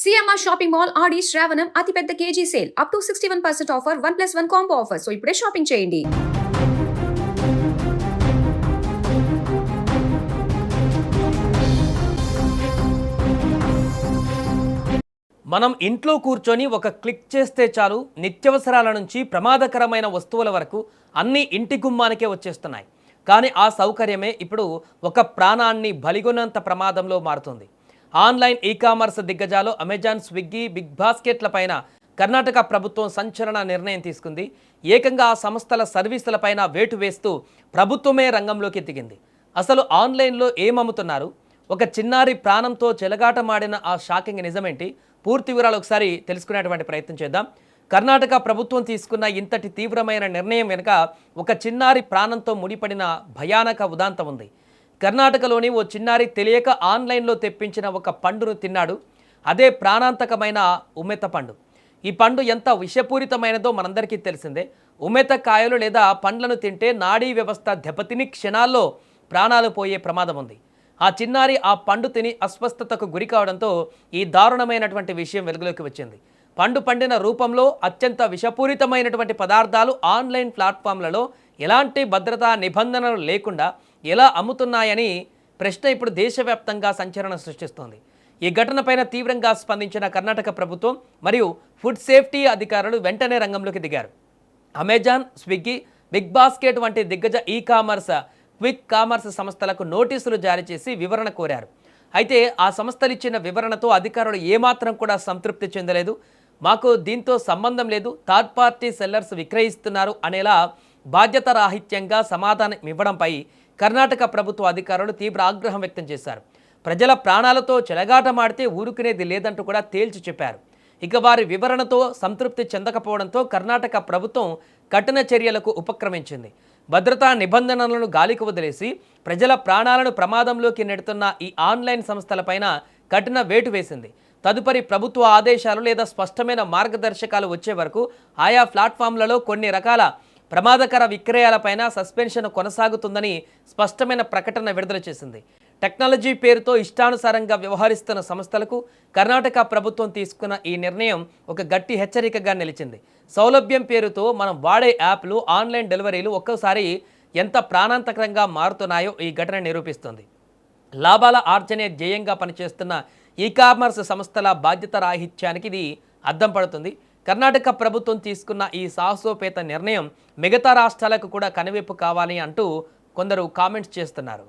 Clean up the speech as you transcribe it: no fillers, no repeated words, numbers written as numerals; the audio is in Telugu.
సిఎంఆర్ షాపింగ్ మాల్ ఆడి శ్రావణం అతిపెద్ద KG sale up to 61% offer 1+1 combo offer. So ఇప్పుడే షాపింగ్ చేయండి. మనం ఇంట్లో కూర్చొని ఒక క్లిక్ చేస్తే చాలు నిత్యవసరాల నుంచి ప్రమాదకరమైన వస్తువుల వరకు అన్నీ ఇంటి గుమ్మానికే వచ్చేస్తున్నాయి. కానీ ఆ సౌకర్యమే ఇప్పుడు ఒక ప్రాణాన్ని బలిగొన్నంత ప్రమాదంలో మారుతుంది. ఆన్లైన్ ఈ-కామర్స్ దిగ్గజాలు అమెజాన్, స్విగ్గీ, బిగ్ బాస్కెట్ల పైన కర్ణాటక ప్రభుత్వం సంచలన నిర్ణయం తీసుకుంది. ఏకంగా ఆ సంస్థల సర్వీసులపైన వేటు వేస్తూ ప్రభుత్వమే రంగంలోకి దిగింది. అసలు ఆన్లైన్లో ఏమమ్ముతున్నారు, ఒక చిన్నారి ప్రాణంతో చెలగాటమాడిన ఆ షాకింగ్ నిజమేంటి, పూర్తి వివరాలు ఒకసారి తెలుసుకునేటువంటి ప్రయత్నం చేద్దాం. కర్ణాటక ప్రభుత్వం తీసుకున్న ఇంతటి తీవ్రమైన నిర్ణయం వెనుక ఒక చిన్నారి ప్రాణంతో ముడిపడిన భయానక ఉదాంతం ఉంది. కర్ణాటకలోని ఓ చిన్నారి తెలియక ఆన్లైన్లో తెప్పించిన ఒక పండును తిన్నాడు. అదే ప్రాణాంతకమైన ఉమ్మెత్త పండు. ఈ పండు ఎంత విషపూరితమైనదో మనందరికీ తెలిసిందే. ఉమ్మెత్త కాయలు లేదా పండ్లను తింటే నాడీ వ్యవస్థ దెబ్బతిని క్షణాల్లో ప్రాణాలు పోయే ప్రమాదం ఉంది. ఆ చిన్నారి ఆ పండు తిని అస్వస్థతకు గురి కావడంతో ఈ దారుణమైనటువంటి విషయం వెలుగులోకి వచ్చింది. పండు పండిన రూపంలో అత్యంత విషపూరితమైనటువంటి పదార్థాలు ఆన్లైన్ ప్లాట్ఫామ్లలో ఎలాంటి భద్రతా నిబంధనలు లేకుండా ఎలా అమ్ముతున్నాయని ప్రశ్న ఇప్పుడు దేశవ్యాప్తంగా సంచలనం సృష్టిస్తోంది. ఈ ఘటనపైన తీవ్రంగా స్పందించిన కర్ణాటక ప్రభుత్వం మరియు ఫుడ్ సేఫ్టీ అధికారులు వెంటనే రంగంలోకి దిగారు. అమెజాన్, స్విగ్గీ, బిగ్ బాస్కెట్ వంటి దిగ్గజ ఈ-కామర్స్, క్విక్ కామర్స్ సంస్థలకు నోటీసులు జారీ చేసి వివరణ కోరారు. అయితే ఆ సంస్థలు ఇచ్చిన వివరణతో అధికారులు ఏమాత్రం కూడా సంతృప్తి చెందలేదు. మాకు దీంతో సంబంధం లేదు, థర్డ్ పార్టీ సెల్లర్స్ విక్రయిస్తున్నారు అనేలా బాధ్యతారాహిత్యంగా సమాధానం ఇవ్వడంపై కర్ణాటక ప్రభుత్వ అధికారులు తీవ్ర ఆగ్రహం వ్యక్తం చేశారు. ప్రజల ప్రాణాలతో చెలగాటమాడితే ఊరుకునేది లేదంటూ కూడా తేల్చి చెప్పారు. ఇక వారి వివరణతో సంతృప్తి చెందకపోవడంతో కర్ణాటక ప్రభుత్వం కఠిన చర్యలకు ఉపక్రమించింది. భద్రతా నిబంధనలను గాలికి వదిలేసి ప్రజల ప్రాణాలను ప్రమాదంలోకి నెడుతున్న ఈ ఆన్లైన్ సంస్థలపైన కఠిన వేటు వేసింది. తదుపరి ప్రభుత్వ ఆదేశాలు లేదా స్పష్టమైన మార్గదర్శకాలు వచ్చే వరకు ఆయా ప్లాట్ఫామ్లలో కొన్ని రకాల ప్రమాదకర విక్రయాలపైన సస్పెన్షన్ కొనసాగుతుందని స్పష్టమైన ప్రకటన విడుదల చేసింది. టెక్నాలజీ పేరుతో ఇష్టానుసారంగా వ్యవహరిస్తున్న సంస్థలకు కర్ణాటక ప్రభుత్వం తీసుకున్న ఈ నిర్ణయం ఒక గట్టి హెచ్చరికగా నిలిచింది. సౌలభ్యం పేరుతో మనం వాడే యాప్లు, ఆన్లైన్ డెలివరీలు ఒక్కోసారి ఎంత ప్రాణాంతకరంగా మారుతున్నాయో ఈ ఘటన నిరూపిస్తుంది. లాభాల ఆర్జనే ధ్యేయంగా పనిచేస్తున్న ఈ-కామర్స్ సంస్థల బాధ్యత రాహిత్యానికి ఇది అద్దం పడుతుంది. కర్ణాటక ప్రభుత్వం తీసుకున్న ఈ సాహసోపేత నిర్ణయం మిగతా రాష్ట్రాలకు కూడా కనువిప్పు కావాలి అంటూ కొందరు కామెంట్స్ చేస్తున్నారు.